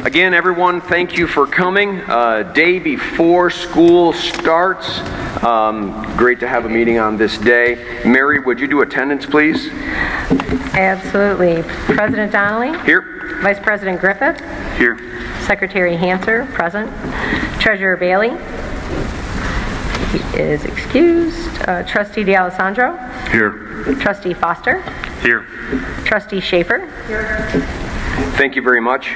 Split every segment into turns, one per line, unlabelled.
Again, everyone, thank you for coming. Day before school starts. Great to have a meeting on this day. Mary, would you do attendance, please?
Absolutely. President Donnelly?
Here.
Vice President Griffith?
Here.
Secretary Hanser? Present. Treasurer Bailey? He is excused. Trustee D'Alessandro?
Here.
Trustee Foster?
Here.
Trustee Schaefer? Here.
Thank you very much.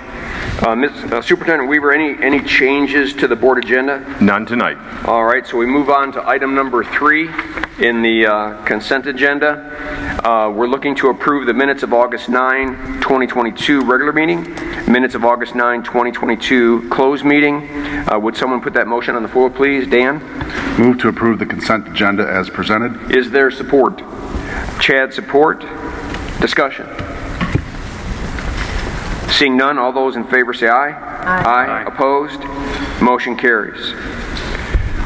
Superintendent Weaver, any changes to the board agenda?
None tonight.
All right, so we move on to item number 3 in the consent agenda. We're looking to approve the minutes of August 9, 2022 regular meeting, minutes of August 9, 2022 closed meeting. Would someone put that motion on the floor, please? Dan?
Move to approve the consent agenda as presented.
Is there support? Chad, support. Discussion. Seeing none, all those in favor say aye.
Aye.
Opposed? Motion carries.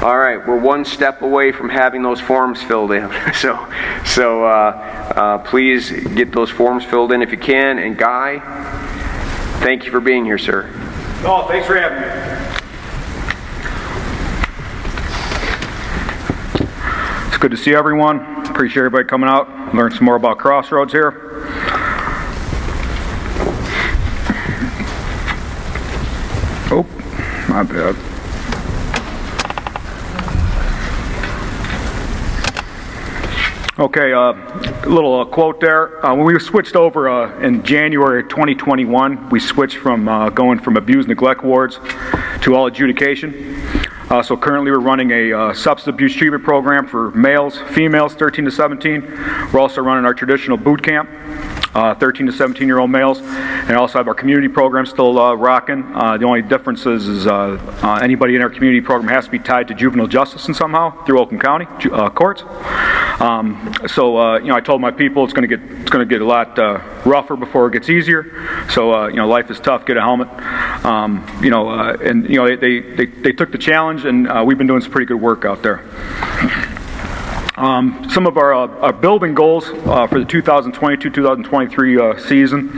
All right, we're one step away from having those forms filled in. So please get those forms filled in if you can. And Guy, thank you for being here, sir.
Oh, thanks for having me. It's good to see everyone. Appreciate everybody coming out, learn some more about Crossroads here. Oh, my bad. Okay, a little quote there. When we switched over in January 2021, we switched from going from abuse neglect wards to all adjudication. So currently we're running a substance abuse treatment program for males, females 13 to 17. We're also running our traditional boot camp, 13 to 17-year-old males, and also have our community program still rocking. The only difference is anybody in our community program has to be tied to juvenile justice in somehow through Oakland County courts. I told my people it's going to get a lot rougher before it gets easier. So life is tough. Get a helmet. They took the challenge, and we've been doing some pretty good work out there. Some of our building goals for the 2022-2023 season.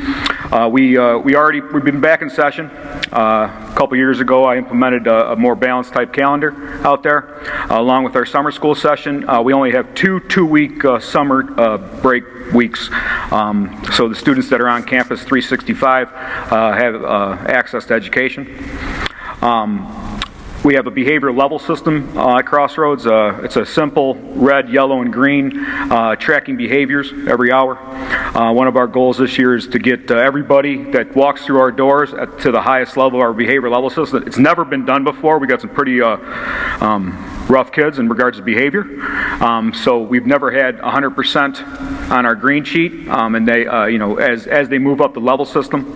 We've been back in session. A couple years ago, I implemented a more balanced type calendar out there, along with our summer school session. We only have two-week summer break weeks, so the students that are on campus 365 have access to education. We have a behavior level system at Crossroads. It's a simple red, yellow, and green tracking behaviors every hour. One of our goals this year is to get everybody that walks through our doors to the highest level of our behavior level system. It's never been done before. We got some pretty rough kids in regards to behavior. So we've never had 100% on our green sheet, and they, as they move up the level system,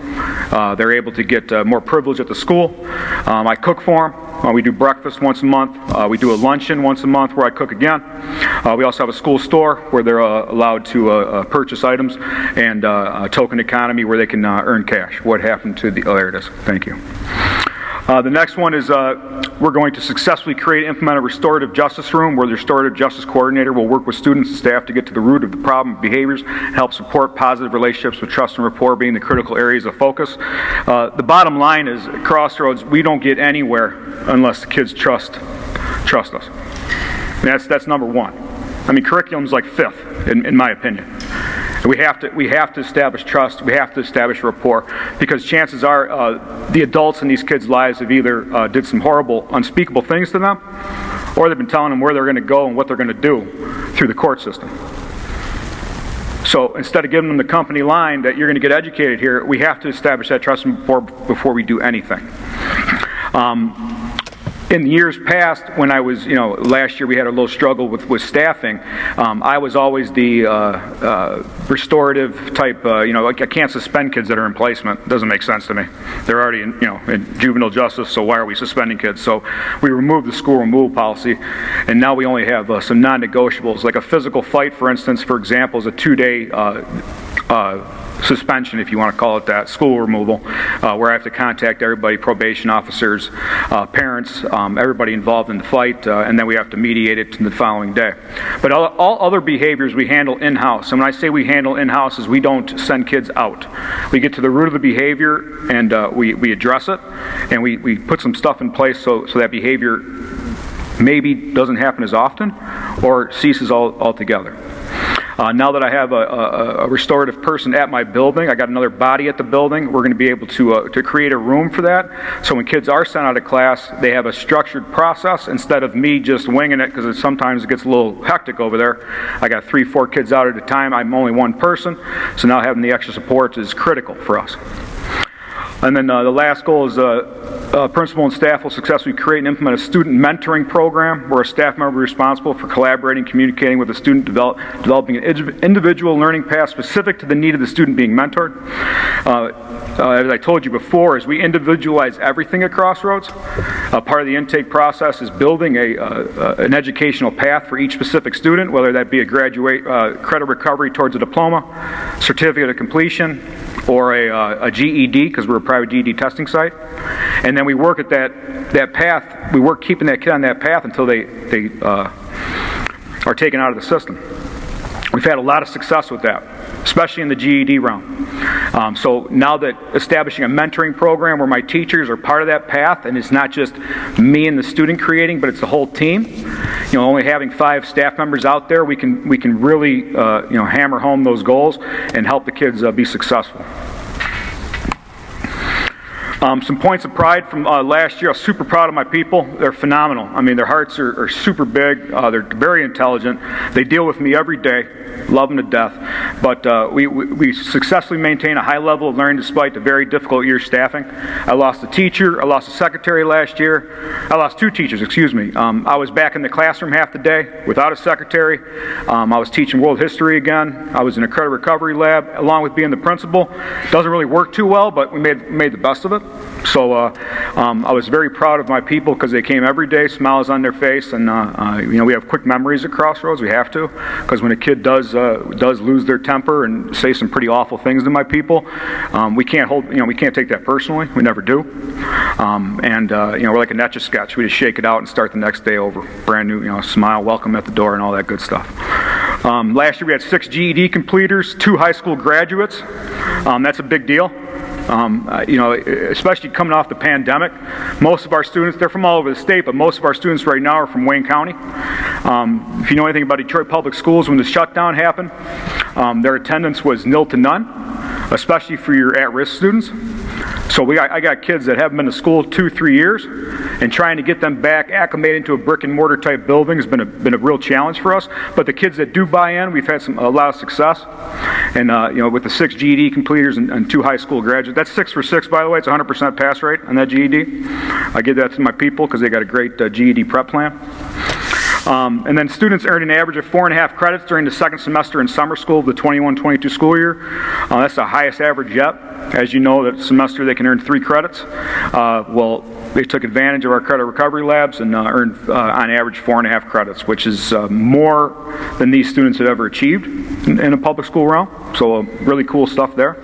they're able to get more privilege at the school. I cook for them. We do breakfast once a month. We do a luncheon once a month where I cook again. We also have a school store where they're allowed to purchase items, and a token economy where they can earn cash. What happened to the... Oh, there it is. Thank you. The next one is we're going to successfully create and implement a restorative justice room where the restorative justice coordinator will work with students and staff to get to the root of the problem behaviors and help support positive relationships with trust and rapport being the critical areas of focus. The bottom line is at Crossroads, we don't get anywhere unless the kids trust us. And that's number one. I mean, curriculum's like fifth, in my opinion. We have to establish trust. We have to establish rapport, because chances are the adults in these kids' lives have either did some horrible, unspeakable things to them, or they've been telling them where they're going to go and what they're going to do through the court system. So instead of giving them the company line that you're going to get educated here, we have to establish that trust before we do anything. In years past, when I was, last year we had a little struggle with staffing. I was always the restorative type. I can't suspend kids that are in placement. It doesn't make sense to me. They're already in juvenile justice, so why are we suspending kids? So we removed the school removal policy, and now we only have some non-negotiables, like a physical fight, for instance. For example, is a 2-day suspension, if you want to call it that, school removal, where I have to contact everybody, probation officers, parents, everybody involved in the fight, and then we have to mediate it the following day. But all other behaviors we handle in-house. And when I say we handle in-house is we don't send kids out. We get to the root of the behavior and we address it, and we put some stuff in place so that behavior maybe doesn't happen as often or ceases altogether. Now that I have a restorative person at my building, I got another body at the building, we're going to be able to create a room for that. So when kids are sent out of class, they have a structured process instead of me just winging it, because sometimes it gets a little hectic over there. I got 3-4 kids out at a time. I'm only one person, so now having the extra support is critical for us. And then the last goal is principal and staff will successfully create and implement a student mentoring program where a staff member is responsible for collaborating, communicating with the student, developing an individual learning path specific to the need of the student being mentored. As I told you before, as we individualize everything at Crossroads, part of the intake process is building an educational path for each specific student, whether that be a credit recovery towards a diploma, certificate of completion, or a GED, because we're a private GED testing site. And then we work at that path, we work keeping that kid on that path until they are taken out of the system. We've had a lot of success with that, especially in the GED realm. So now that establishing a mentoring program where my teachers are part of that path, and it's not just me and the student creating, but it's the whole team. Only having 5 staff members out there, we can really hammer home those goals and help the kids be successful. Some points of pride from last year. I was super proud of my people. They're phenomenal. I mean, their hearts are super big. They're very intelligent. They deal with me every day. Love them to death. But we successfully maintain a high level of learning despite the very difficult year staffing. I lost a teacher. I lost a secretary last year. I lost 2 teachers, excuse me. I was back in the classroom half the day without a secretary. I was teaching world history again. I was in a credit recovery lab along with being the principal. Doesn't really work too well, but we made the best of it. So I was very proud of my people because they came every day, smiles on their face, and we have quick memories at Crossroads. We have to, because when a kid does lose their temper and say some pretty awful things to my people, we can't take that personally. We never do. We're like a Etch-a-Sketch. We just shake it out and start the next day over, brand new, smile, welcome at the door, and all that good stuff. Last year we had 6 GED completers, 2 high school graduates. That's a big deal. Especially coming off the pandemic, most of our students, they're from all over the state, but most of our students right now are from Wayne County. If you know anything about Detroit Public Schools, when the shutdown happened, their attendance was nil to none, especially for your at-risk students. So I got kids that haven't been to school 2-3 years, and trying to get them back acclimated into a brick and mortar type building has been a real challenge for us. But the kids that do buy in, we've had a lot of success. And with the 6 GED completers and 2 high school graduates, that's 6 for 6, by the way. It's 100% pass rate on that GED. I give that to my people because they got a great GED prep plan. And then students earned an average of 4.5 credits during the second semester in summer school of the 21-22 school year. That's the highest average yet. As you know, that semester they can earn 3 credits. They took advantage of our credit recovery labs and earned on average 4.5 credits, which is more than these students have ever achieved in a public school realm. So really cool stuff there.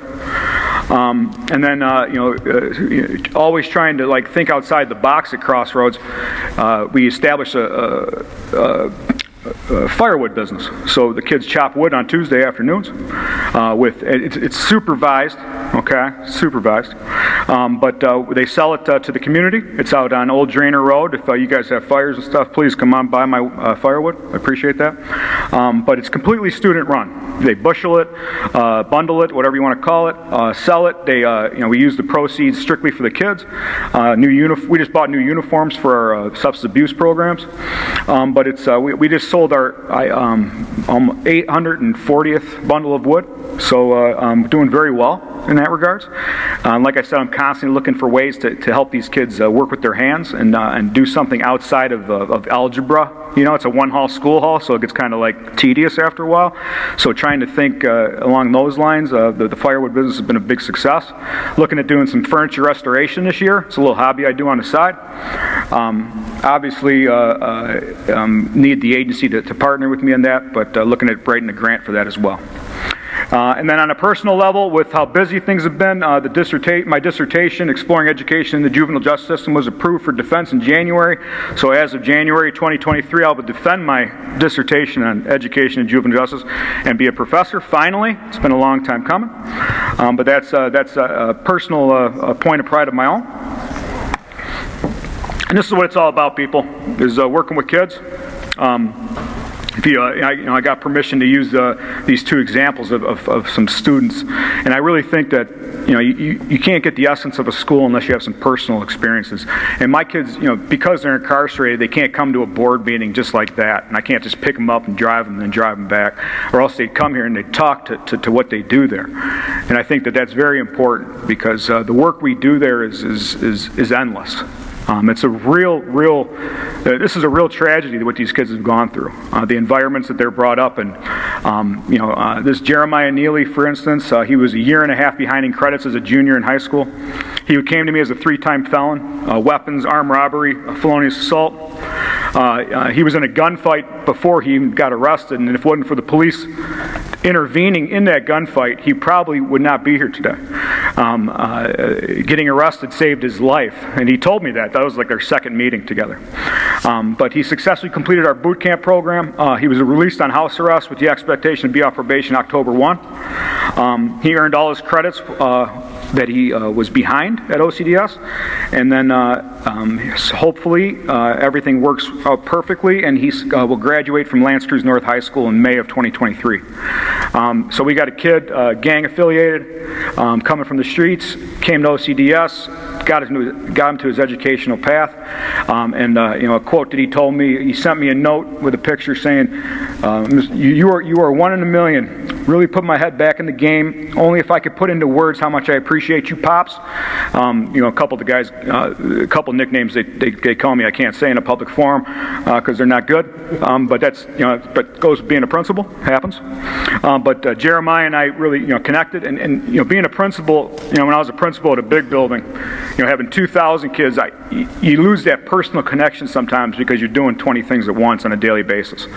And then, always trying to think outside the box at Crossroads. We established a firewood business. So the kids chop wood on Tuesday afternoons. It's supervised, okay, supervised. But they sell it to the community. It's out on Old Drainer Road. If you guys have fires and stuff, please come on by my firewood. I appreciate that. But it's completely student run. They bushel it, bundle it, whatever you want to call it, sell it. We use the proceeds strictly for the kids. We just bought new uniforms for our substance abuse programs. But it's we just sold our 840th bundle of wood, so I'm doing very well in that regards. Like I said, I'm constantly looking for ways to help these kids work with their hands and do something outside of algebra. It's a one-hall school hall, so it gets kind of tedious after a while. So trying to think along those lines, the firewood business has been a big success. Looking at doing some furniture restoration this year. It's a little hobby I do on the side. Obviously, need the agency to partner with me on that, but looking at writing a grant for that as well. And then on a personal level, with how busy things have been, my dissertation, Exploring Education in the Juvenile Justice System, was approved for defense in January. So as of January 2023, I'll defend my dissertation on education in juvenile justice and be a professor, finally. It's been a long time coming. But that's a personal point of pride of my own. And this is what it's all about, people, is working with kids. I got permission to use these two examples of some students, and I really think that you can't get the essence of a school unless you have some personal experiences. And my kids, because they're incarcerated, they can't come to a board meeting just like that, and I can't just pick them up and drive them and then drive them back, or else they'd come here and they'd talk to what they do there. And I think that that's very important, because the work we do there is endless. It's a this is a real tragedy what these kids have gone through. The environments that they're brought up in. This Jeremiah Neely, for instance, he was a year and a half behind in credits as a junior in high school. He came to me as a 3-time felon, weapons, armed robbery, felonious assault. He was in a gunfight before he even got arrested, and if it wasn't for the police intervening in that gunfight, he probably would not be here today. Getting arrested saved his life, and he told me that. That was like our second meeting together. But he successfully completed our boot camp program. He was released on house arrest with the expectation to be off probation October 1. He earned all his credits that he was behind at OCDS, and then hopefully everything works out perfectly, and he will graduate from L'Anse Creuse North High School in May of 2023. So we got a kid, gang affiliated, coming from the streets, came to OCDS, got him to his educational path, and a quote that he told me, he sent me a note with a picture saying, you are one in a million. Really put my head back in the game. Only if I could put into words how much I appreciate you, Pops. A couple of the guys, a couple nicknames they call me I can't say in a public forum because they're not good. But that's but goes with being a principal, happens. But Jeremiah and I really connected, and being a principal, when I was a principal at a big building, having 2,000 kids, you lose that personal connection sometimes because you're doing 20 things at once on a daily basis.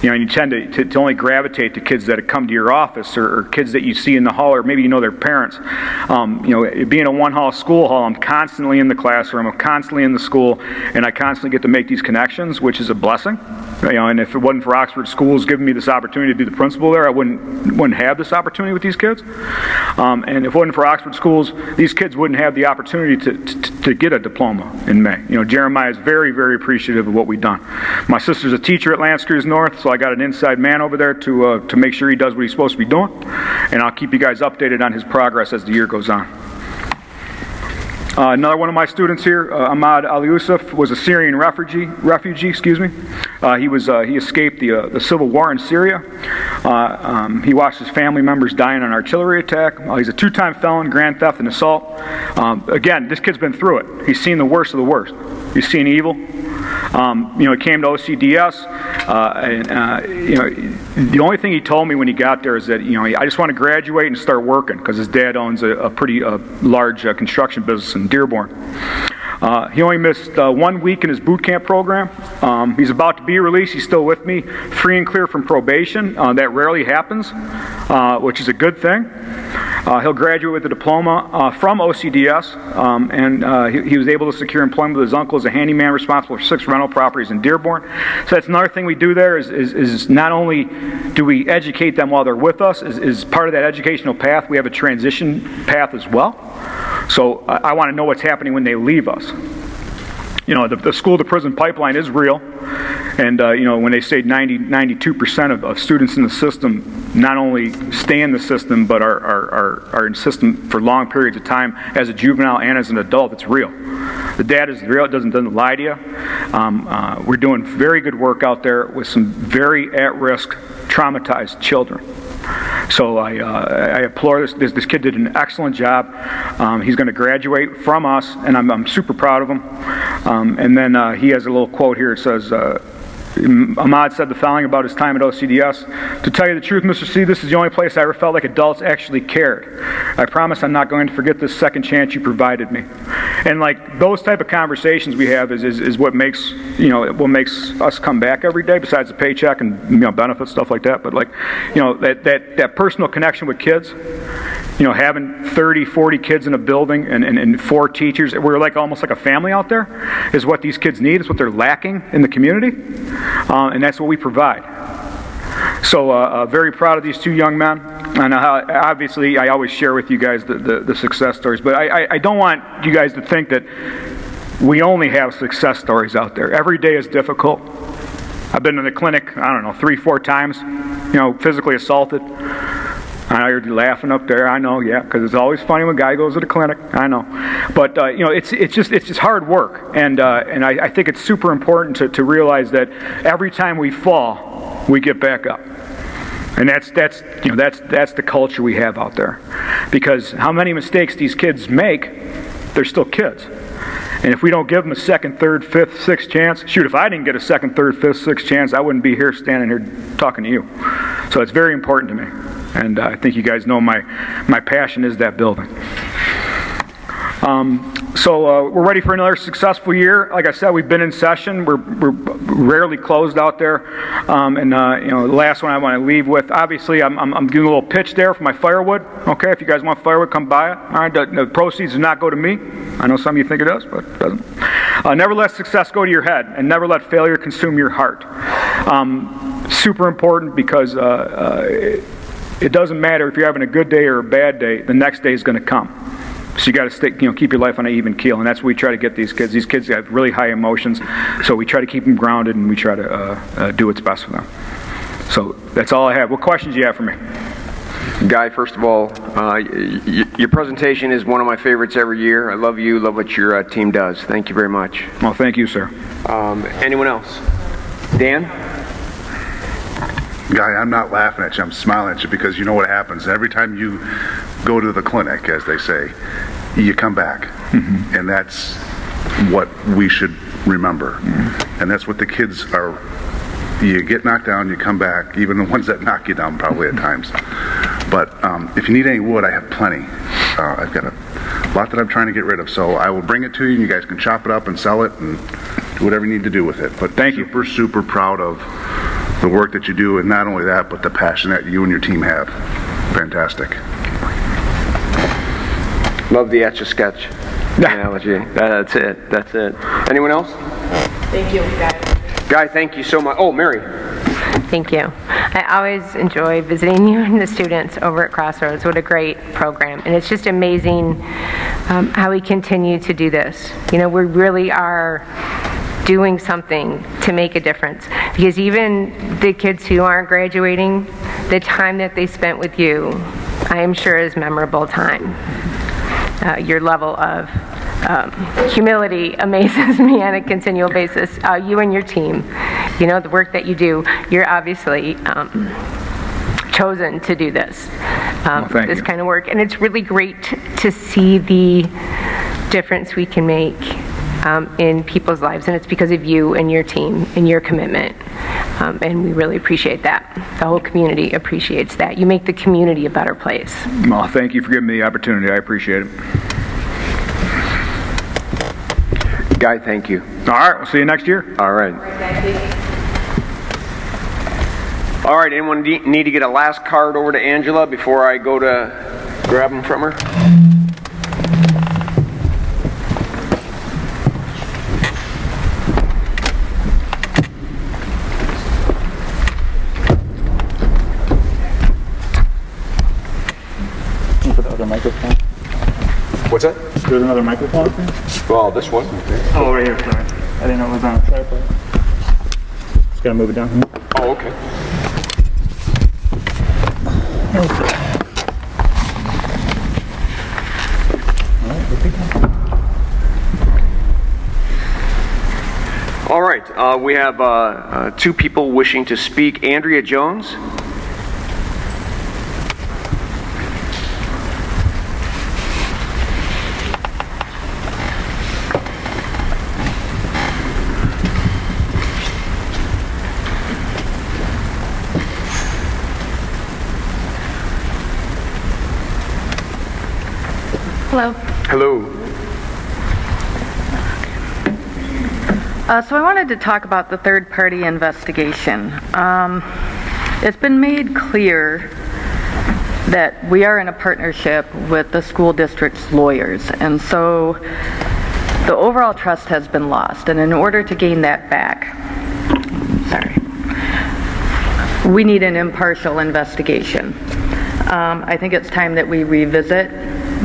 And you tend to only gravitate to kids that come to your office or kids that you see in the hall, or maybe their parents. Being a one-hall school hall, I'm constantly in the classroom, I'm constantly in the school, and I constantly get to make these connections, which is a blessing. And if it wasn't for Oxford Schools giving me this opportunity to be the principal there, I wouldn't have this opportunity with these kids. And if it wasn't for Oxford Schools, these kids wouldn't have the opportunity to get a diploma in May. Jeremiah is very, very appreciative of what we've done. My sister's a teacher at L'Anse Creuse North, so I got an inside man over there to make sure he does what he's supposed to be doing, and I'll keep you guys updated on his progress as the year goes on. Another one of my students here, Ahmad Ali Yusuf, was a Syrian refugee. He escaped the civil war in Syria. He watched his family members die in an artillery attack. He's a 2-time felon, grand theft and assault. Again, this kid's been through it. He's seen the worst of the worst. He's seen evil. He came to OCDS, the only thing he told me when he got there is that, I just want to graduate and start working, because his dad owns a pretty large construction business in Dearborn. He only missed 1 week in his boot camp program. He's about to be released. He's still with me, free and clear from probation. That rarely happens, which is a good thing. He'll graduate with a diploma from OCDS, and he was able to secure employment with his uncle as a handyman responsible for 6 rental properties in Dearborn. So that's another thing we do there is not only do we educate them while they're with us, is part of that educational path, we have a transition path as well. So I want to know what's happening when they leave us. The school-to-prison pipeline is real, and when they say 92% of students in the system not only stay in the system but are in the system for long periods of time as a juvenile and as an adult, it's real. The data is real. It doesn't lie to you. We're doing very good work out there with some very at-risk, traumatized children. So I applaud this. This kid did an excellent job. He's going to graduate from us, and I'm super proud of him. And then he has a little quote here. It says, Ahmad said the following about his time at OCDS. To tell you the truth, Mr. C, this is the only place I ever felt like adults actually cared. I promise I'm not going to forget this second chance you provided me. And like those type of conversations we have is what makes, what makes us come back every day, besides the paycheck and benefits, stuff like that. But like, that personal connection with kids, having 30, 40 kids in a building and 4 teachers, we're like almost like a family out there, is what these kids need. It's what they're lacking in the community, and that's what we provide. So very proud of these 2 young men, and obviously I always share with you guys the success stories, but I don't want you guys to think that we only have success stories out there. Every day is difficult. I've been in the clinic, 3, 4 times, physically assaulted. I know you're laughing up there. I know, yeah, because it's always funny when a guy goes to the clinic. I know, but it's just hard work, and I think it's super important to realize that every time we fall, we get back up, and that's the culture we have out there. Because how many mistakes these kids make, they're still kids. And if we don't give them a second, third, fifth, sixth chance, shoot, if I didn't get a second, third, fifth, sixth chance, I wouldn't be here standing here talking to you. So it's very important to me. And I think you guys know my passion is that building. So we're ready for another successful year. Like I said, we've been in session. We're rarely closed out there. The last one I want to leave with, obviously, I'm doing a little pitch there for my firewood. Okay, if you guys want firewood, come buy it. All right, the proceeds do not go to me. I know some of you think it does, but it doesn't. Never let success go to your head, and never let failure consume your heart. Super important, because it doesn't matter if you're having a good day or a bad day. The next day is going to come. So you got to keep your life on an even keel, and that's what we try to get these kids. These kids have really high emotions, so we try to keep them grounded, and we try to do what's best for them. So that's all I have. What questions do you have for me?
Guy, first of all, your presentation is one of my favorites every year. I love you, love what your team does. Thank you very much.
Well, thank you, sir.
Anyone else? Dan?
Guy, I'm not laughing at you, I'm smiling at you, because you know what happens. Every time you go to the clinic, as they say, you come back. Mm-hmm. And that's what we should remember. Mm-hmm. And that's what the kids are. You get knocked down, you come back, even the ones that knock you down probably at times. But if you need any wood, I have plenty. I've got a lot that I'm trying to get rid of, so I will bring it to you, and you guys can chop it up and sell it and do whatever you need to do with it. But
thank you.
Super proud of the work that you do, and not only that, but the passion that you and your team have. Fantastic.
Love the Etch-a-Sketch analogy. That's it. Anyone else?
Thank you, guys.
Guy, thank you so much. Oh, Mary.
Thank you. I always enjoy visiting you and the students over at Crossroads. What a great program. And it's just amazing how we continue to do this. We really are doing something to make a difference. Because even the kids who aren't graduating, the time that they spent with you, I am sure is memorable time. Your level of humility amazes me on a continual basis. You and your team, the work that you do, you're obviously chosen to do this, this kind of work. And it's really great to see the difference we can make in people's lives, and it's because of you and your team and your commitment, and we really appreciate that. The whole community appreciates that. You make the community a better place.
Well, thank you for giving me the opportunity. I appreciate it.
Guy, thank you.
All right, we'll see you next year.
All right. All right, anyone need to get a last card over to Angela before I go to grab them from her?
Microphone.
What's that?
There's another microphone.
Well, this one.
Oh, right here. Sorry, I didn't know it was on a tripod. Just gotta move it down.
Oh, okay. All right. We have 2 people wishing to speak. Andrea Jones.
Hello.
Hello.
So I wanted to talk about the third-party investigation. It's been made clear that we are in a partnership with the school district's lawyers, and so the overall trust has been lost. And in order to gain that back, we need an impartial investigation. I think it's time that we revisit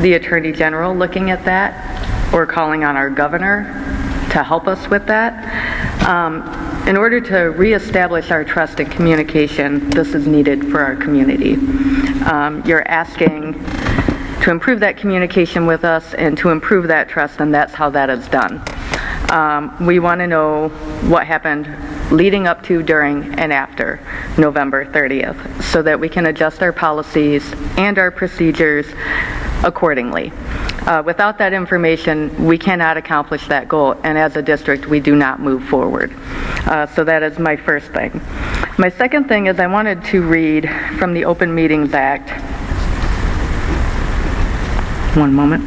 the Attorney General looking at that, or calling on our governor to help us with that. In order to reestablish our trust and communication, this is needed for our community. You're asking to improve that communication with us and to improve that trust, and that's how that is done. We want to know what happened leading up to, during, and after November 30th so that we can adjust our policies and our procedures accordingly. Without that information, we cannot accomplish that goal, and as a district, we do not move forward. So that is my first thing. My second thing is I wanted to read from the Open Meetings Act. One moment.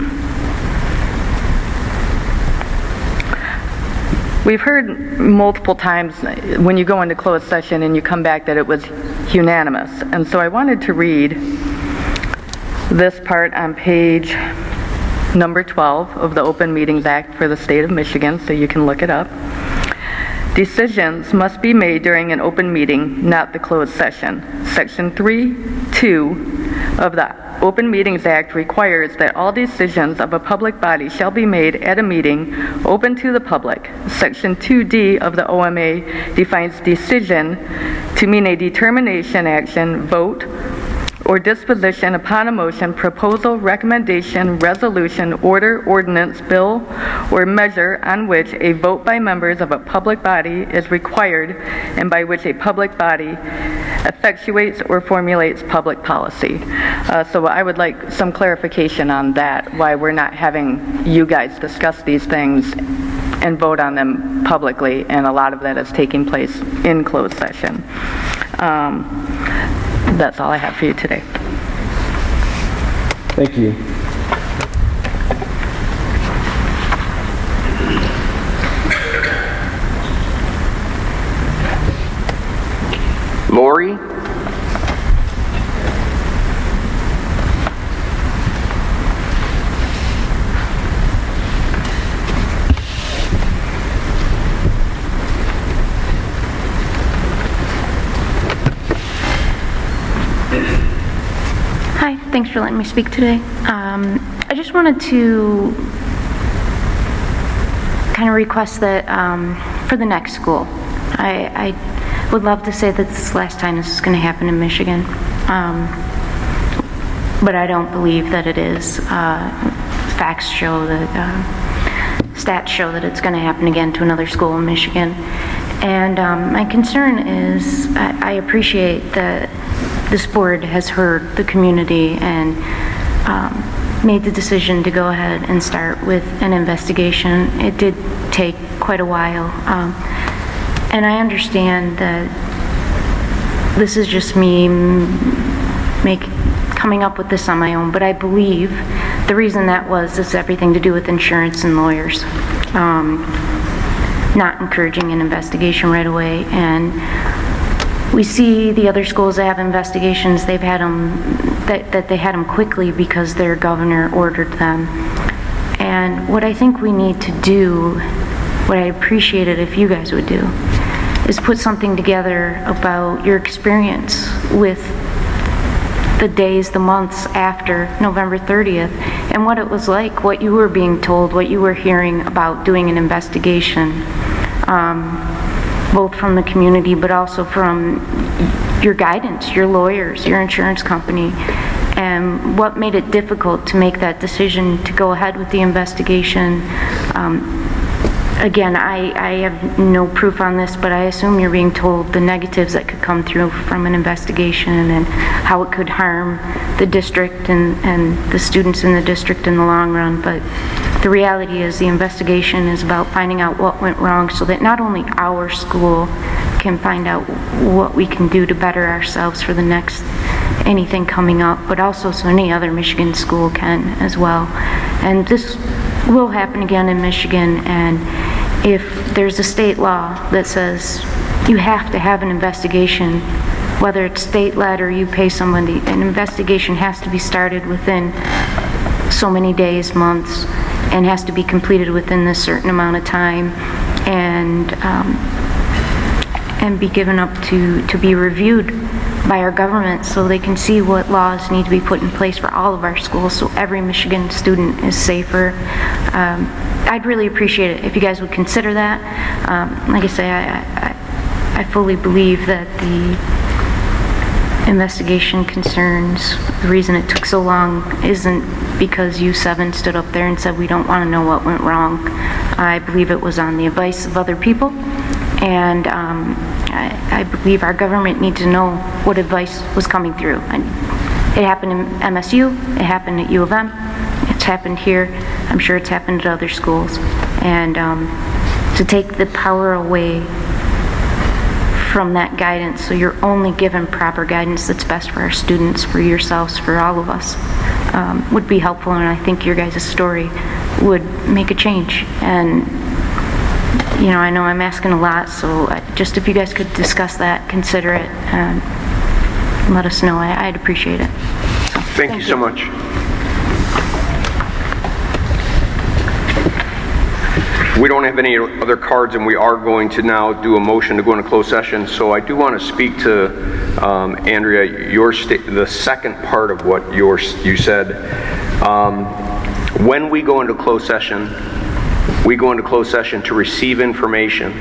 We've heard multiple times when you go into closed session and you come back that it was unanimous. And so I wanted to read this part on page number 12 of the Open Meetings Act for the state of Michigan, so you can look it up. Decisions must be made during an open meeting, not the closed session. Section 3(2) of the Open Meetings Act requires that all decisions of a public body shall be made at a meeting open to the public. Section 2D of the OMA defines decision to mean a determination, action, vote, or disposition upon a motion, proposal, recommendation, resolution, order, ordinance, bill, or measure on which a vote by members of a public body is required and by which a public body effectuates or formulates public policy. So I would like some clarification on that, why we're not having you guys discuss these things and vote on them publicly, and a lot of that is taking place in closed session. That's all I have for you today.
Thank you.
Lori?
Hi, thanks for letting me speak today. I just wanted to kind of request that for the next school, I would love to say that this is the last time this is going to happen in Michigan, but I don't believe that it is. Facts show that, stats show that it's going to happen again to another school in Michigan. And my concern is, I appreciate that this board has heard the community and made the decision to go ahead and start with an investigation. It did take quite a while. And I understand that this is just me coming up with this on my own, but I believe the reason that is everything to do with insurance and lawyers. Not encouraging an investigation right away, and we see the other schools that have investigations, they've had them, that they had them quickly because their governor ordered them. And what I think we need to do, what I appreciate it if you guys would do, is put something together about your experience with the days, the months after November 30th, and what it was like, what you were being told, what you were hearing about doing an investigation, both from the community but also from your guidance, your lawyers, your insurance company, and what made it difficult to make that decision to go ahead with the investigation. Again, I have no proof on this, but I assume you're being told the negatives that could come through from an investigation and how it could harm the district and the students in the district in the long run. But the reality is the investigation is about finding out what went wrong so that not only our school can find out what we can do to better ourselves for the next anything coming up, but also so any other Michigan school can as well. And this will happen again in Michigan, and if there's a state law that says you have to have an investigation, whether it's state-led or you pay somebody, an investigation has to be started within so many days, months, and has to be completed within this certain amount of time, and be given up to be reviewed by our government so they can see what laws need to be put in place for all of our schools so every Michigan student is safer. I'd really appreciate it if you guys would consider that. Like I say, I fully believe that the investigation concerns, the reason it took so long isn't because you 7 stood up there and said we don't want to know what went wrong. I believe it was on the advice of other people, and I believe our government needs to know what advice was coming through. And it happened in MSU, it happened at U of M, it's happened here, I'm sure it's happened at other schools. And to take the power away from that guidance, so you're only given proper guidance that's best for our students, for yourselves, for all of us, would be helpful, and I think your guys' story would make a change. And you know, I know I'm asking a lot, so just if you guys could discuss that, consider it, and let us know, I'd appreciate it. So,
Thank you so much. We don't have any other cards, and we are going to now do a motion to go into closed session. So I do want to speak to Andrea, the second part of what you said. When we go into closed session, we go into closed session to receive information,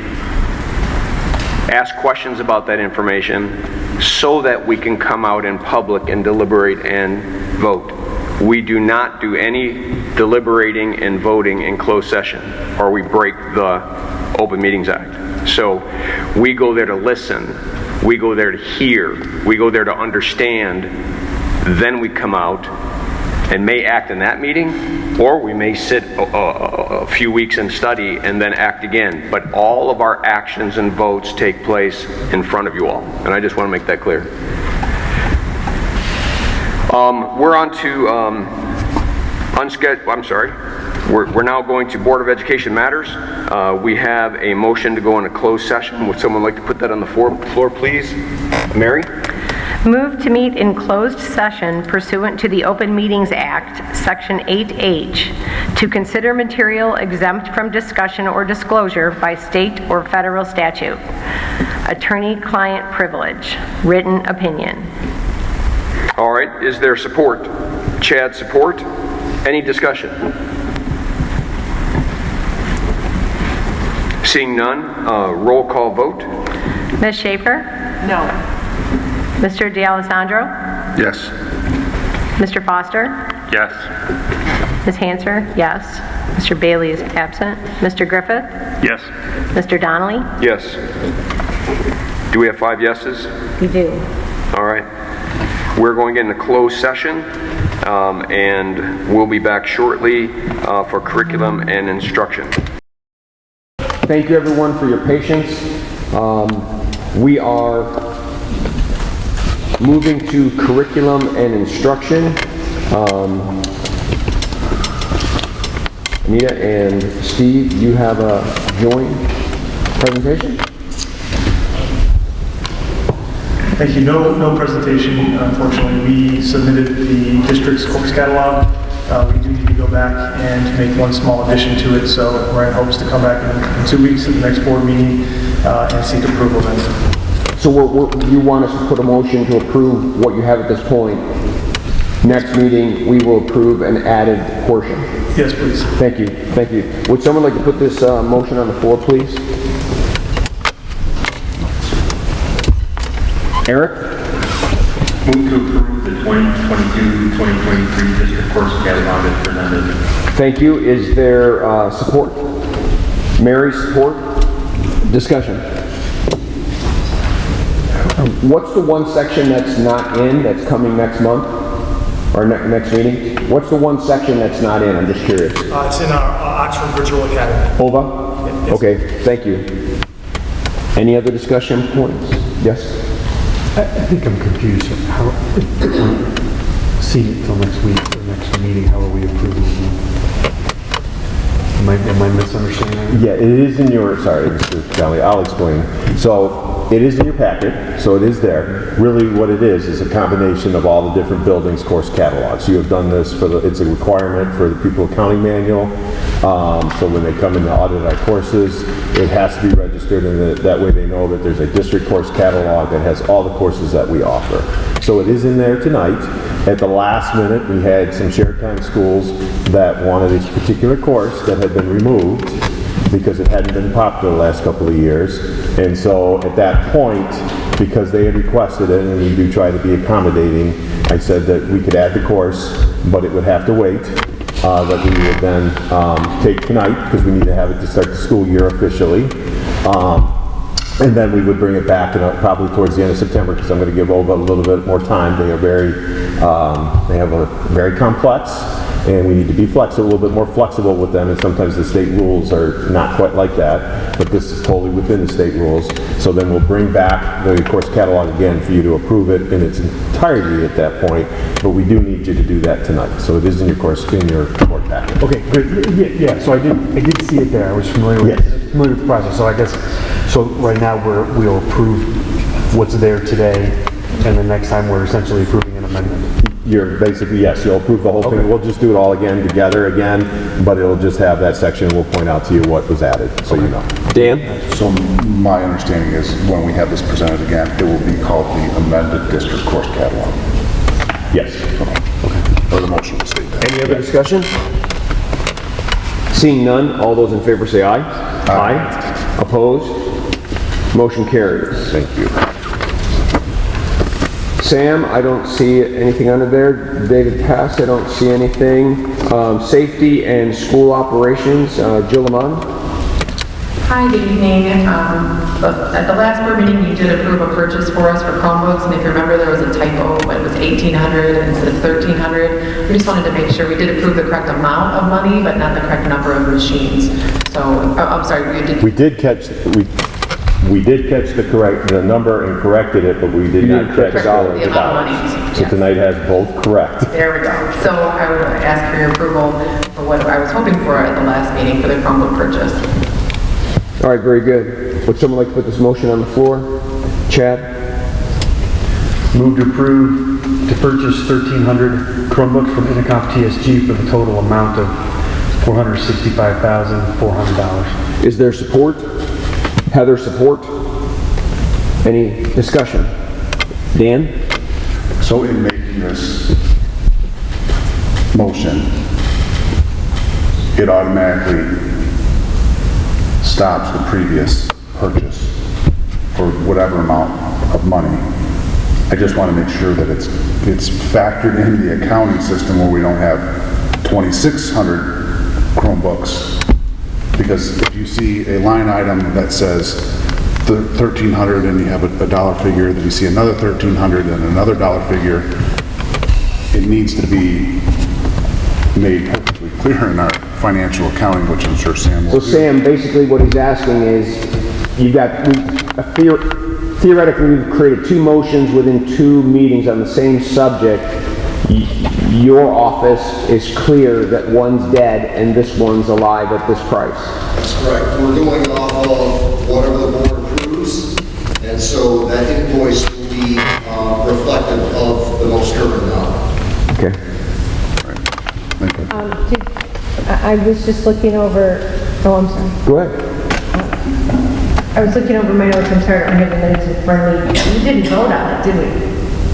ask questions about that information, so that we can come out in public and deliberate and vote. We do not do any deliberating and voting in closed session, or we break the Open Meetings Act. So we go there to listen, we go there to hear, we go there to understand, then we come out and may act in that meeting, or we may sit a few weeks and study and then act again. But all of our actions and votes take place in front of you all, and I just want to make that clear. We're on to we're now going to Board of Education matters. We have a motion to go into closed session. Would someone like to put that on the floor, please? Mary?
Move to meet in closed session pursuant to the Open Meetings Act, Section 8H, to consider material exempt from discussion or disclosure by state or federal statute. Attorney-client privilege. Written opinion.
All right, is there support? Chad, support? Any discussion? Seeing none, roll call vote.
Ms. Schaefer?
No.
Mr. D'Alessandro?
Yes.
Mr. Foster?
Yes.
Ms. Hanser? Yes. Mr. Bailey is absent. Mr. Griffith?
Yes.
Mr. Donnelly?
Yes. Do we have 5 yeses?
We do.
All right. We're going into closed session, and we'll be back shortly for curriculum and instruction.
Thank you everyone for your patience. We are moving to curriculum and instruction. Anita and Steve, you have a joint presentation?
Thank you. No presentation, unfortunately. We submitted the district's course catalog. We do need to go back and make one small addition to it, so we're in hopes to come back in 2 weeks at the next board meeting and seek approval then.
So you want us to put a motion to approve what you have at this point. Next meeting, we will approve an added portion.
Yes, please.
Thank you. Thank you. Would someone like to put this motion on the floor, please? Eric?
Move to approve the 2022-2023 district course catalog as presented.
Thank you. Is there support? Mary, support? Discussion. What's the one section that's not in, that's coming next month? Or next meeting? What's the one section that's not in? I'm just curious.
It's in our Oxford Virtual Academy.
OVA?
Yes.
Okay, thank you. Any other discussion points? Yes?
I think I'm confused. How, see it till next week, or next meeting, how are we approving it? Am I misunderstanding?
Yeah, it is in your, sorry, Mr. Kelly, I'll explain. So, it is in your packet, so it is there. Really what it is a combination of all the different buildings course catalogs. You have done this for it's a requirement for the people accounting manual. So when they come in to audit our courses, it has to be registered, and that way they know that there's a district course catalog that has all the courses that we offer. So it is in there tonight. At the last minute, we had some shared time schools that wanted a particular course that had been removed because it hadn't been popular the last couple of years. And so at that point, because they had requested it, and we do try to be accommodating, I said that we could add the course, but it would have to wait, that we would then take tonight, because we need to have it to start the school year officially. And then we would bring it back probably towards the end of September, because I'm going to give OVA a little bit more time. They are they have a very complex, and we need to be flexible, a little bit more flexible with them, and sometimes the state rules are not quite like that, but this is totally within the state rules. So then we'll bring back the course catalog again for you to approve it in its entirety at that point, but we do need you to do that tonight. So it is in your course, in your board packet.
Okay, good. Yeah, so I did see it there. I was familiar with, familiar with the process. So I guess, so right now we'll approve what's there today, and the next time we're essentially approving an amendment.
You're basically, yes, you'll approve the whole thing. We'll just do it all again, together again, but it'll just have that section, and we'll point out to you what was added, so you know.
Dan?
So my understanding is when we have this presented again, it will be called the amended district course catalog.
Yes.
Or the motion will state that.
Any other discussion? Seeing none, all those in favor say aye. Aye. Opposed? Motion carries.
Thank you.
Sam, I don't see anything under there. David Pass, I don't see anything. Safety and school operations, Jill Lamont.
Hi, good evening. At the last board meeting, you did approve a purchase for us for Chromebooks, and if you remember, there was a typo. It was $1,800 instead of $1,300. We just wanted to make sure we did approve the correct amount of money, but not the correct number of machines. So, I'm sorry,
we did catch the number and corrected it, but we did not catch the dollars. So tonight has both correct.
There we go. So I would ask for your approval for what I was hoping for at the last meeting for the Chromebook purchase.
All right, very good. Would someone like to put this motion on the floor? Chad?
Move to approve to purchase 1,300 Chromebooks from Intercom TSG for the total amount of $465,400.
Is there support? Heather, support? Any discussion? Dan?
So in making this motion, it automatically stops the previous purchase for whatever amount of money. I just want to make sure that it's factored in the accounting system where we don't have 2,600 Chromebooks. Because if you see a line item that says 1,300 and you have a dollar figure, then you see another 1,300 and another dollar figure, it needs to be made perfectly clear in our financial accounting, which I'm sure Sam will do.
So Sam, basically what he's asking is, theoretically we've created two motions within 2 meetings on the same subject. Your office is clear that one's dead and this one's alive at this price.
That's correct. We're going off of whatever the board approves, and so that invoice will be reflective of the most current amount.
Okay.
I was just looking over, I'm sorry.
Go ahead.
I was looking over my notes, I'm sorry, I don't have the minutes in front of me. We didn't vote on it, did we?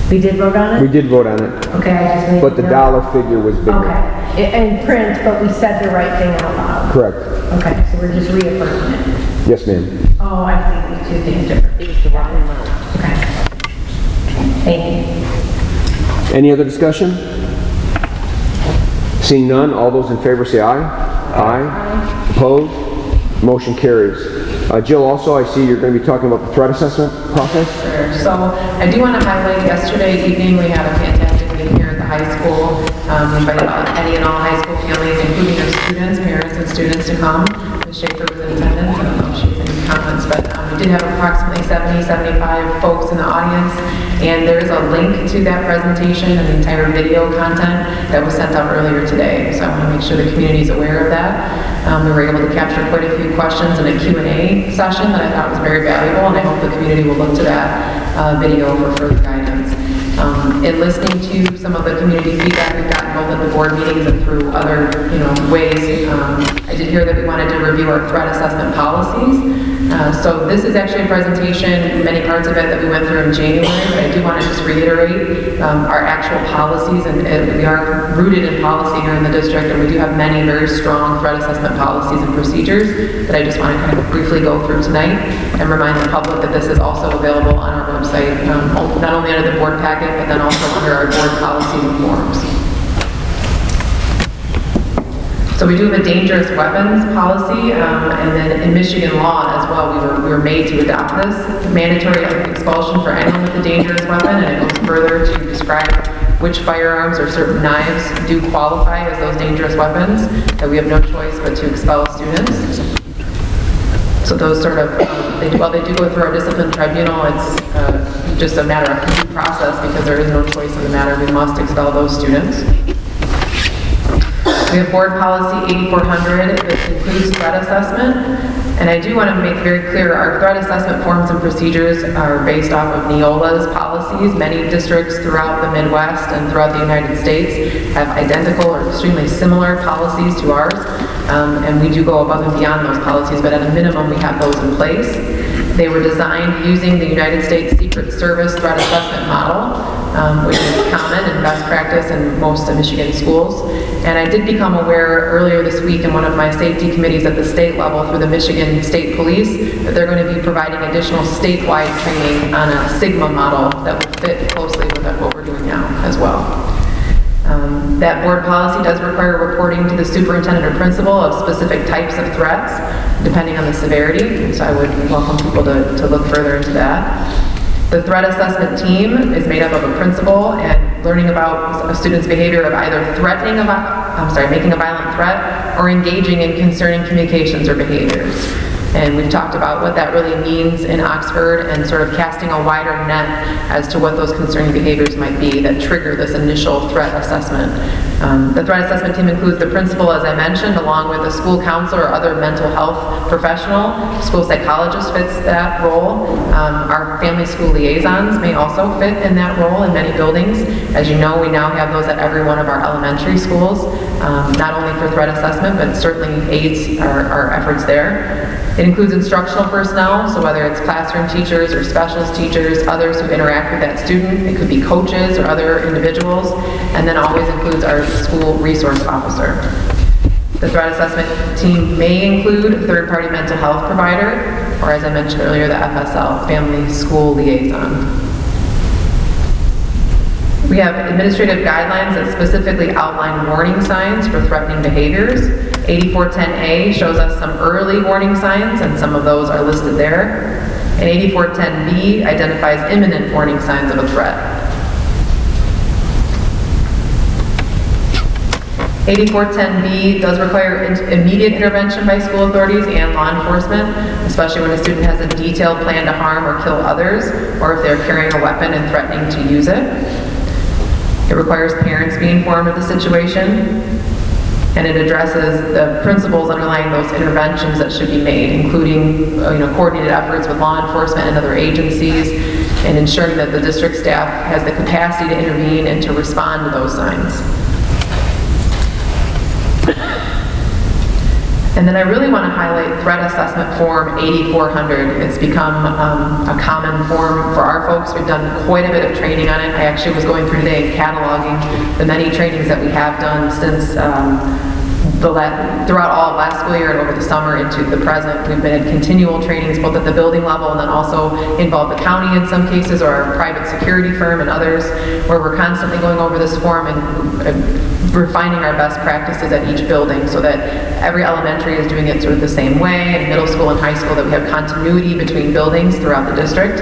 We did vote on it?
We did vote on it.
Okay, I just made
But the
note.
dollar figure was bigger.
Okay, in print, but we said the right thing out loud.
Correct.
Okay, so we're just reaffirming it.
Yes, ma'am.
Oh, I see, these two things different. It was the wrong amount. Okay. Thank you.
Any other discussion? Seeing none, all those in favor say aye. Aye. Opposed? Motion carries. Jill, also, I see you're going to be talking about the threat assessment process.
Sure. So I do want to highlight yesterday evening we had a fantastic meeting here at the high school. We invited any and all high school families, including their students, parents, and students to come. Ms. Schaefer was in attendance. I don't know if she's in comments, but we did have approximately 70, 75 folks in the audience, and there is a link to that presentation and the entire video content that was sent out earlier today. So I want to make sure the community is aware of that. We were able to capture quite a few questions in a Q&A session that I thought was very valuable, and I hope the community will look to that video for further guidance. In listening to some of the community feedback we've gotten both at the board meetings and through other ways, I did hear that we wanted to review our threat assessment policies. So this is actually a presentation, many parts of it that we went through in January, but I do want to just reiterate our actual policies, and we are rooted in policy here in the district, and we do have many very strong threat assessment policies and procedures that I just want to kind of briefly go through tonight and remind the public that this is also available on our website, not only under the board packet, but then also under our board policies and forms. So we do have a dangerous weapons policy, and then in Michigan law as well, we were made to adopt this. Mandatory expulsion for anyone with a dangerous weapon, and it goes further to describe which firearms or certain knives do qualify as those dangerous weapons, that we have no choice but to expel students. So those sort of, while they do go through our discipline tribunal, it's just a matter of due process because there is no choice in the matter. We must expel those students. We have board policy 8400, which includes threat assessment. And I do want to make very clear, our threat assessment forms and procedures are based off of Neola's policies. Many districts throughout the Midwest and throughout the United States have identical or extremely similar policies to ours. And we do go above and beyond those policies, but at a minimum we have those in place. They were designed using the United States Secret Service threat assessment model, which is common and best practice in most of Michigan schools. And I did become aware earlier this week in one of my safety committees at the state level through the Michigan State Police that they're going to be providing additional statewide training on a Sigma model that would fit closely with what we're doing now as well. That board policy does require reporting to the superintendent or principal of specific types of threats, depending on the severity. And so I would welcome people to look further into that. The threat assessment team is made up of a principal and learning about a student's behavior of either making a violent threat or engaging in concerning communications or behaviors. And we've talked about what that really means in Oxford and sort of casting a wider net as to what those concerning behaviors might be that trigger this initial threat assessment. The threat assessment team includes the principal, as I mentioned, along with a school counselor or other mental health professional. School psychologist fits that role. Our family school liaisons may also fit in that role in many buildings. As you know, we now have those at every one of our elementary schools, not only for threat assessment, but certainly aids our efforts there. It includes instructional personnel, so whether it's classroom teachers or specialist teachers, others who interact with that student, it could be coaches or other individuals, and then always includes our school resource officer. The threat assessment team may include a third-party mental health provider, or as I mentioned earlier, the FSL, Family School Liaison. We have administrative guidelines that specifically outline warning signs for threatening behaviors. 8410A shows us some early warning signs, and some of those are listed there. And 8410B identifies imminent warning signs of a threat. 8410B does require immediate intervention by school authorities and law enforcement, especially when a student has a detailed plan to harm or kill others, or if they're carrying a weapon and threatening to use it. It requires parents be informed of the situation, and it addresses the principles underlying those interventions that should be made, including coordinated efforts with law enforcement and other agencies, and ensuring that the district staff has the capacity to intervene and to respond to those signs. And then I really want to highlight Threat Assessment Form 8400. It's become a common form for our folks. We've done quite a bit of training on it. I actually was going through today and cataloging the many trainings that we have done since throughout all of last school year and over the summer into the present. We've been at continual trainings both at the building level and then also involve the county in some cases, or our private security firm and others, where we're constantly going over this form and refining our best practices at each building so that every elementary is doing it sort of the same way, and middle school and high school that we have continuity between buildings throughout the district.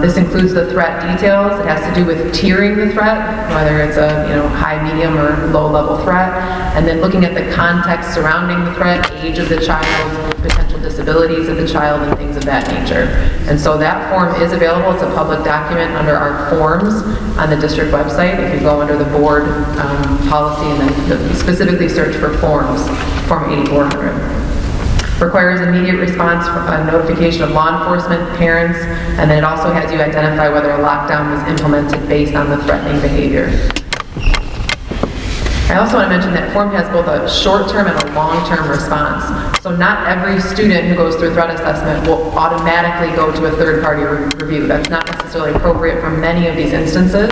This includes the threat details. It has to do with tiering the threat, whether it's a high, medium, or low-level threat, and then looking at the context surrounding the threat, age of the child, potential disabilities of the child, and things of that nature. And so that form is available. It's a public document under our forms on the district website. If you go under the board policy and then specifically search for forms, Form 8400. Requires immediate response, notification of law enforcement, parents, and then it also has you identify whether a lockdown was implemented based on the threatening behavior. I also want to mention that form has both a short-term and a long-term response. So not every student who goes through threat assessment will automatically go to a third-party review. That's not necessarily appropriate for many of these instances,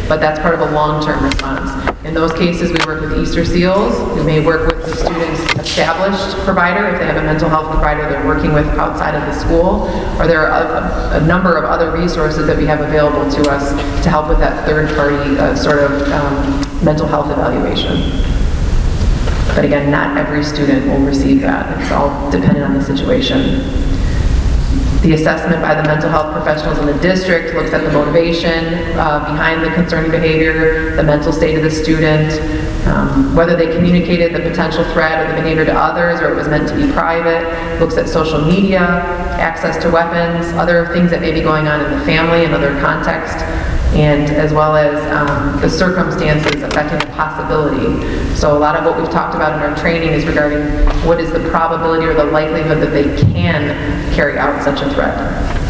but that's part of a long-term response. In those cases, we work with Easter Seals. We may work with the student's established provider if they have a mental health provider they're working with outside of the school, or there are a number of other resources that we have available to us to help with that third-party mental health evaluation. But again, not every student will receive that. It's all dependent on the situation. The assessment by the mental health professionals in the district looks at the motivation behind the concerning behavior, the mental state of the student, whether they communicated the potential threat or the behavior to others or it was meant to be private, looks at social media, access to weapons, other things that may be going on in the family and other context, and as well as the circumstances affecting the possibility. So a lot of what we've talked about in our training is regarding what is the probability or the likelihood that they can carry out such a threat.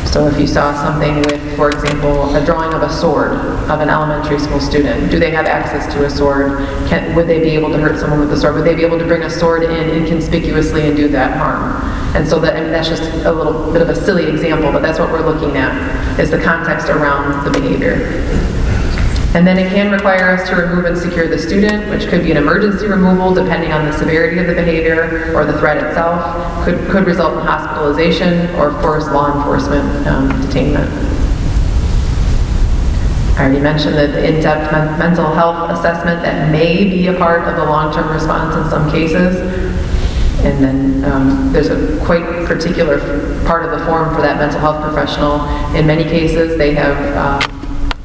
So if you saw something with, for example, a drawing of a sword of an elementary school student, do they have access to a sword? Would they be able to hurt someone with a sword? Would they be able to bring a sword in inconspicuously and do that harm? And so that's just a little bit of a silly example, but that's what we're looking at, is the context around the behavior. And then it can require us to remove and secure the student, which could be an emergency removal depending on the severity of the behavior or the threat itself, could result in hospitalization or, of course, law enforcement detainment. I already mentioned that the in-depth mental health assessment that may be a part of the long-term response in some cases. And then there's a quite particular part of the form for that mental health professional. In many cases, they have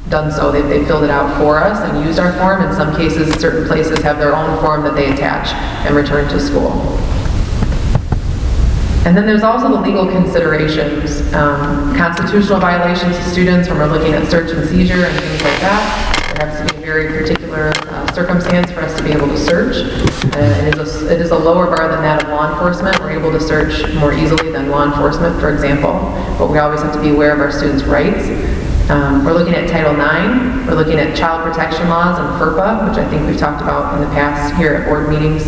done so. They've filled it out for us and used our form. In some cases, certain places have their own form that they attach and return to school. And then there's also the legal considerations, constitutional violations to students when we're looking at search and seizure and things like that. There has to be a very particular circumstance for us to be able to search. It is a lower bar than that of law enforcement. We're able to search more easily than law enforcement, for example, but we always have to be aware of our students' rights. We're looking at Title IX, we're looking at child protection laws and FERPA, which I think we've talked about in the past here at board meetings,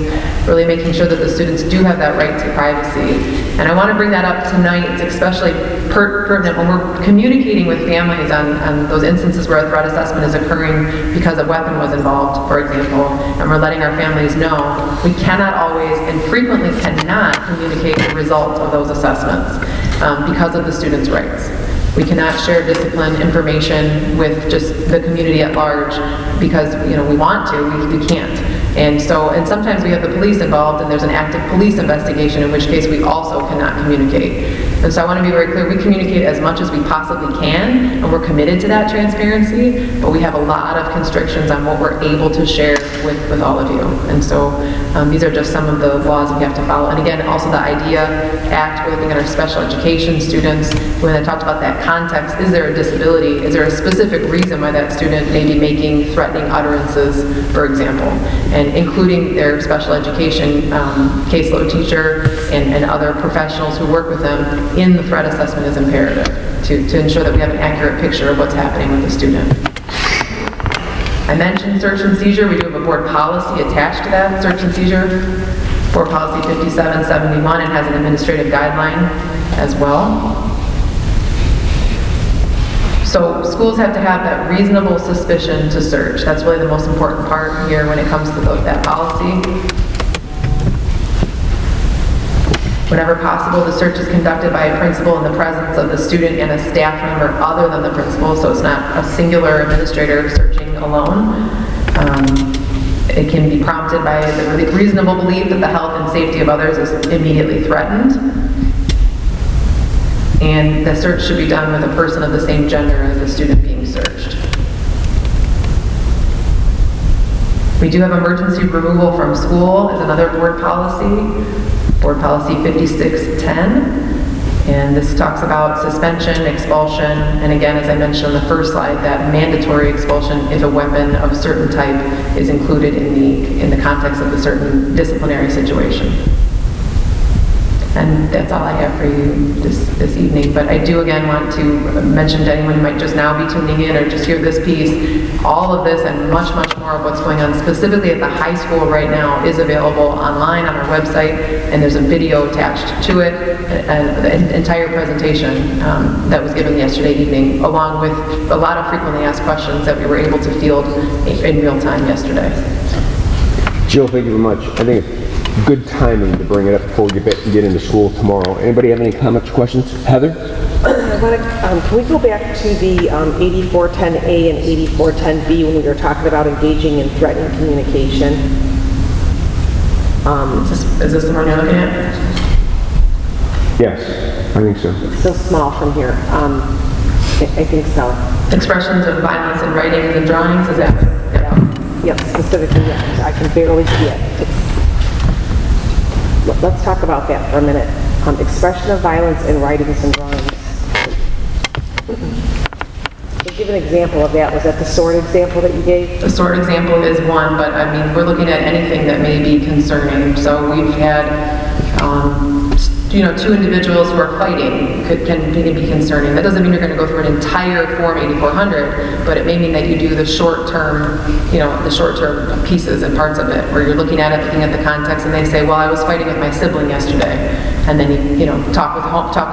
really making sure that the students do have that right to privacy. And I want to bring that up tonight. It's especially pertinent when we're communicating with families on those instances where a threat assessment is occurring because a weapon was involved, for example, and we're letting our families know we cannot always and frequently cannot communicate the results of those assessments because of the students' rights. We cannot share discipline information with just the community at large because, we want to, we can't. And sometimes we have the police involved and there's an active police investigation, in which case we also cannot communicate. And so I want to be very clear, we communicate as much as we possibly can, and we're committed to that transparency, but we have a lot of constrictions on what we're able to share with all of you. And so these are just some of the laws we have to follow. And again, also the IDEA Act, we're looking at our special education students. When I talked about that context, is there a disability? Is there a specific reason why that student may be making threatening utterances, for example? And including their special education caseload teacher and other professionals who work with them in the threat assessment is imperative to ensure that we have an accurate picture of what's happening with the student. I mentioned search and seizure. We do have a board policy attached to that, search and seizure. Board policy 5771, it has an administrative guideline as well. So schools have to have that reasonable suspicion to search. That's really the most important part here when it comes to that policy. Whenever possible, the search is conducted by a principal in the presence of the student and a staff member other than the principal, so it's not a singular administrator searching alone. It can be prompted by the reasonable belief that the health and safety of others is immediately threatened. And the search should be done with a person of the same gender as the student being searched. We do have emergency removal from school as another board policy, board policy 5610. And this talks about suspension, expulsion, and again, as I mentioned on the first slide, that mandatory expulsion if a weapon of a certain type is included in the context of a certain disciplinary situation. And that's all I have for you this evening. But I do again want to mention to anyone who might just now be tuning in or just hear this piece, all of this and much, much more of what's going on specifically at the high school right now is available online on our website, and there's a video attached to it, an entire presentation that was given yesterday evening, along with a lot of frequently asked questions that we were able to field in real time yesterday.
Jill, thank you very much. I think it's good timing to bring it up before we get into school tomorrow. Anybody have any comments or questions? Heather?
Can we go back to the 8410A and 8410B when we were talking about engaging in threatening communication?
Is this the one you're looking at?
Yes, I think so.
It's so small from here. I think so.
Expressions of violence in writings and drawings, is that?
Yep, specifically, yes. I can barely see it. Let's talk about that for a minute. Expression of violence in writings and drawings. So give an example of that. Was that the sword example that you gave?
The sword example is one, but I mean, we're looking at anything that may be concerning. So we've had, two individuals who are fighting can be concerning. That doesn't mean you're going to go through an entire Form 8400, but it may mean that you do the short-term, the short-term pieces and parts of it, where you're looking at it, looking at the context, and they say, well, I was fighting with my sibling yesterday. And then you talk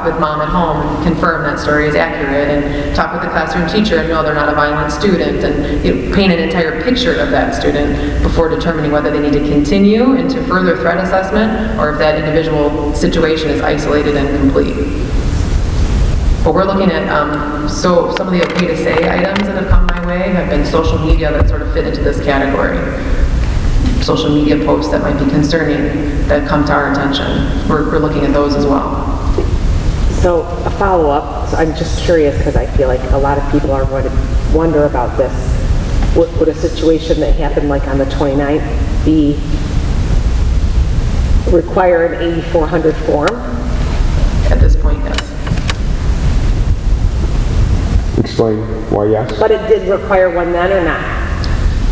with mom at home and confirm that story is accurate, and talk with the classroom teacher and know they're not a violent student, and paint an entire picture of that student before determining whether they need to continue into further threat assessment or if that individual situation is isolated and complete. But we're looking at, so some of the okay to say items that have come my way have been social media that sort of fit into this category. Social media posts that might be concerning that come to our attention. We're looking at those as well.
So a follow-up, so I'm just curious because I feel like a lot of people are going to wonder about this. Would a situation that happened like on the 29th be require an 8400 form?
At this point, yes.
Explain why yes.
But it did require one then or not?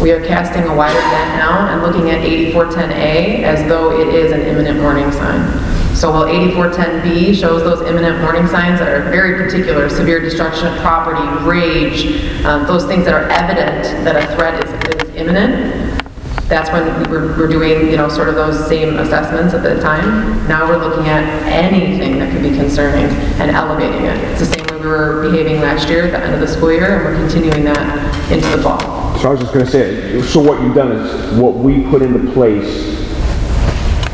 We are casting a wider net now and looking at 8410A as though it is an imminent warning sign. So while 8410B shows those imminent warning signs that are very particular, severe destruction of property, rage, those things that are evident that a threat is imminent, that's when we're doing, sort of those same assessments at the time. Now we're looking at anything that could be concerning and elevating it. It's the same way we were behaving last year at the end of the school year, and we're continuing that into the fall.
So I was just going to say, so what you've done is what we put into place,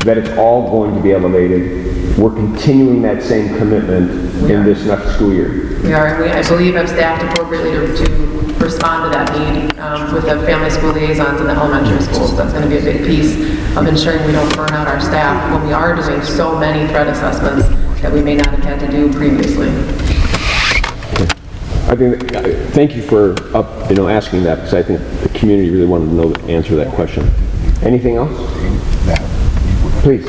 that it's all going to be elevated. We're continuing that same commitment in this next school year.
We are, and I believe have staffed appropriately to respond to that need with the family school liaisons in the elementary schools. That's going to be a big piece of ensuring we don't burn out our staff when we are doing so many threat assessments that we may not have had to do previously.
I think, thank you for asking that, because I think the community really wanted to know the answer to that question. Anything else? Please.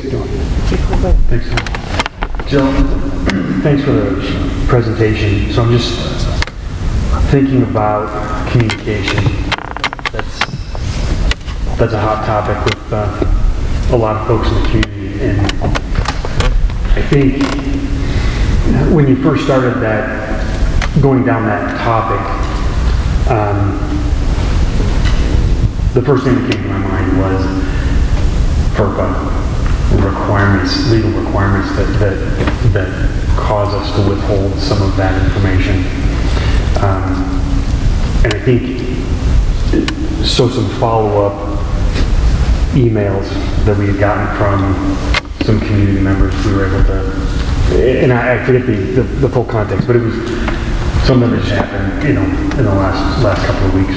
Thanks. Jill, thanks for the presentation. So I'm just thinking about communication. That's a hot topic with a lot of folks in the community, and I think when you first started going down that topic, the first thing that came to my mind was FERPA requirements, legal requirements that cause us to withhold some of that information. And I think, so some follow-up emails that we had gotten from some community members, we were able to, and I forget the full context, but it was something that just happened, in the last couple of weeks.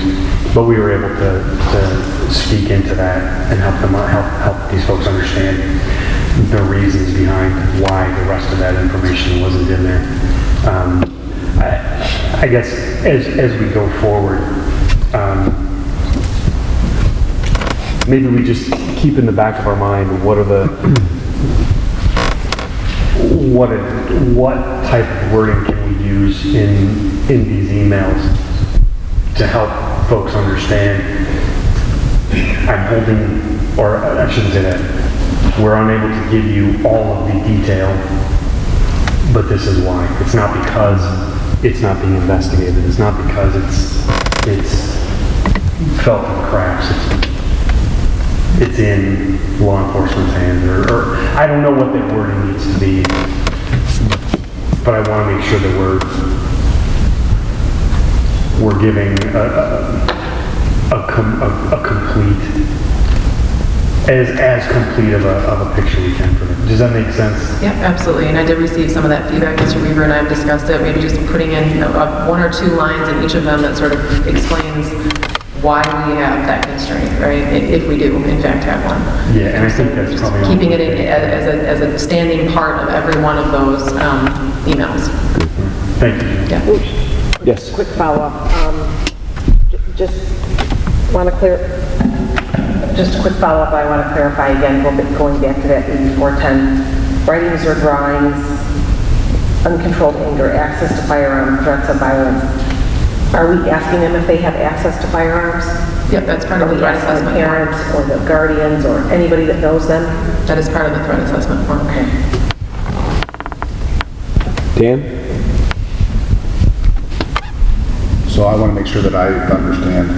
But we were able to speak into that and help these folks understand the reasons behind why the rest of that information wasn't in there. I guess as we go forward, maybe we just keep in the back of our mind what type of wording can we use in these emails to help folks understand. I'm holding, or I shouldn't say that, we're unable to give you all of the detail, but this is why. It's not because it's not being investigated. It's not because it's felt in the cracks. It's in law enforcement's hands, or I don't know what that wording needs to be, but I want to make sure that we're giving a complete, as complete of a picture we can for them. Does that make sense?
Yeah, absolutely. And I did receive some of that feedback. Mr. Weaver and I have discussed it. Maybe just putting in one or two lines in each of them that sort of explains why we have that constraint, right? If we do, in fact, have one.
Yeah, and I think that's probably
keeping it in as a standing part of every one of those emails.
Thank you.
Yeah.
Yes.
Quick follow-up. Just a quick follow-up. I want to clarify again, going back to that 8410, writings or drawings, uncontrolled anger, access to firearms, threats of violence. Are we asking them if they have access to firearms?
Yep, that's part of the threat assessment.
Parents or the guardians or anybody that knows them?
That is part of the threat assessment form.
Okay.
Dan?
So I want to make sure that I understand,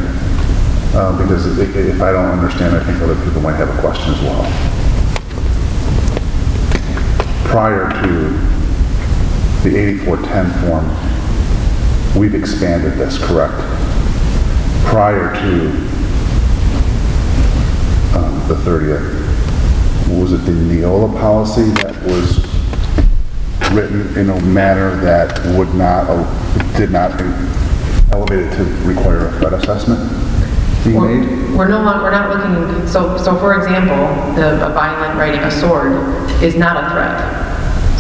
because if I don't understand, I think other people might have a question as well. Prior to the 8410 form, we've expanded this, correct? Prior to the 30th, was it the Neola policy that was written in a manner that did not elevate it to require a threat assessment being made?
We're not looking, so for example, a violent writing, a sword, is not a threat.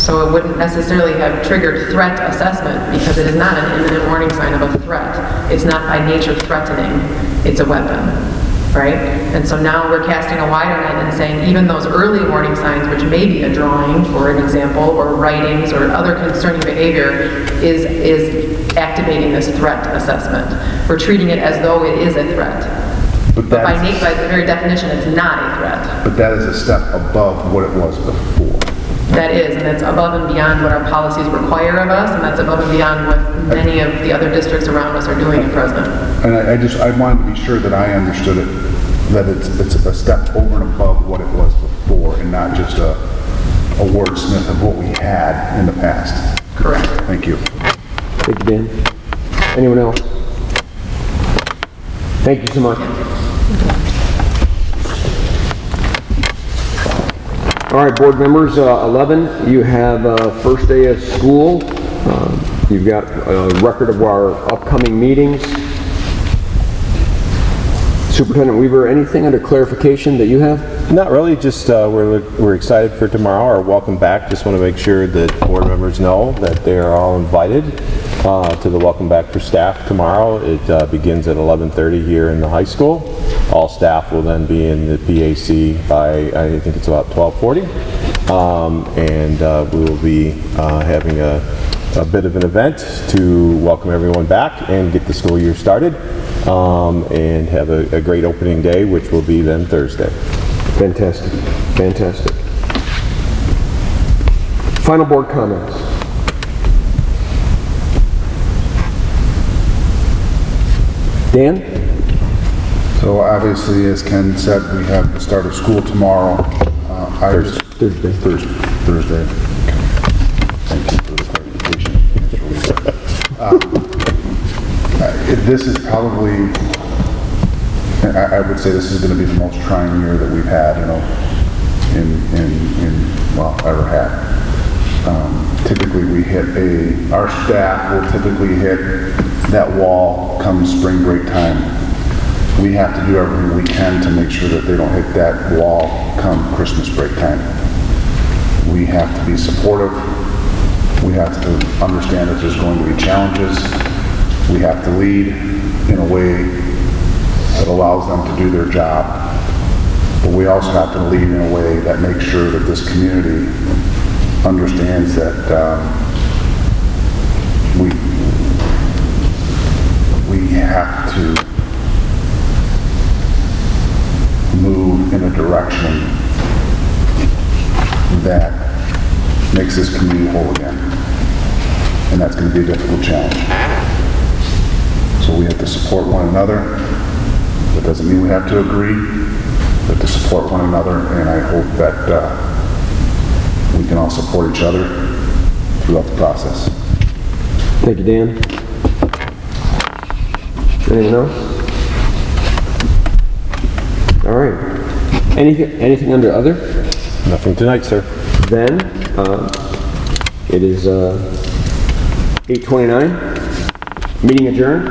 So it wouldn't necessarily have triggered threat assessment because it is not an imminent warning sign of a threat. It's not by nature threatening. It's a weapon, right? And so now we're casting a wider net and saying even those early warning signs, which may be a drawing, for an example, or writings or other concerning behavior, is activating this threat assessment. We're treating it as though it is a threat. But by the very definition, it's not a threat.
But that is a step above what it was before.
That is, and that's above and beyond what our policies require of us, and that's above and beyond what many of the other districts around us are doing at present.
And I wanted to be sure that I understood it, that it's a step over and above what it was before, and not just a wordsmith of what we had in the past.
Correct.
Thank you.
Thank you, Dan. Anyone else? Thank you so much. All right, board members, 11, you have first day of school. You've got a record of our upcoming meetings. Superintendent Weaver, anything under clarification that you have?
Not really, just we're excited for tomorrow, our welcome back. Just want to make sure that board members know that they are all invited to the welcome back for staff tomorrow. It begins at 11:30 here in the high school. All staff will then be in the PAC by, I think it's about 12:40. And we will be having a bit of an event to welcome everyone back and get the school year started, and have a great opening day, which will be then Thursday.
Fantastic. Fantastic. Final board comments. Dan?
So obviously, as Ken said, we have the start of school tomorrow.
Thursday.
Thursday. Thank you for the clarification. This is probably, I would say this is going to be the most trying year that we've had, ever had. Typically our staff will typically hit that wall come spring break time. We have to do everything we can to make sure that they don't hit that wall come Christmas break time. We have to be supportive. We have to understand that there's going to be challenges. We have to lead in a way that allows them to do their job. But we also have to lead in a way that makes sure that this community understands that we have to move in a direction that makes this community whole again. And that's going to be a difficult challenge. So we have to support one another. That doesn't mean we have to agree, but to support one another, and I hope that we can all support each other throughout the process.
Thank you, Dan. Anyone else? All right. Anything under other?
Nothing tonight, sir.
Then, it is 8:29. Meeting adjourned.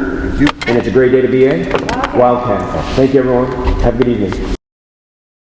And it's a great day to be a Wildcat. Thank you, everyone. Have a good evening.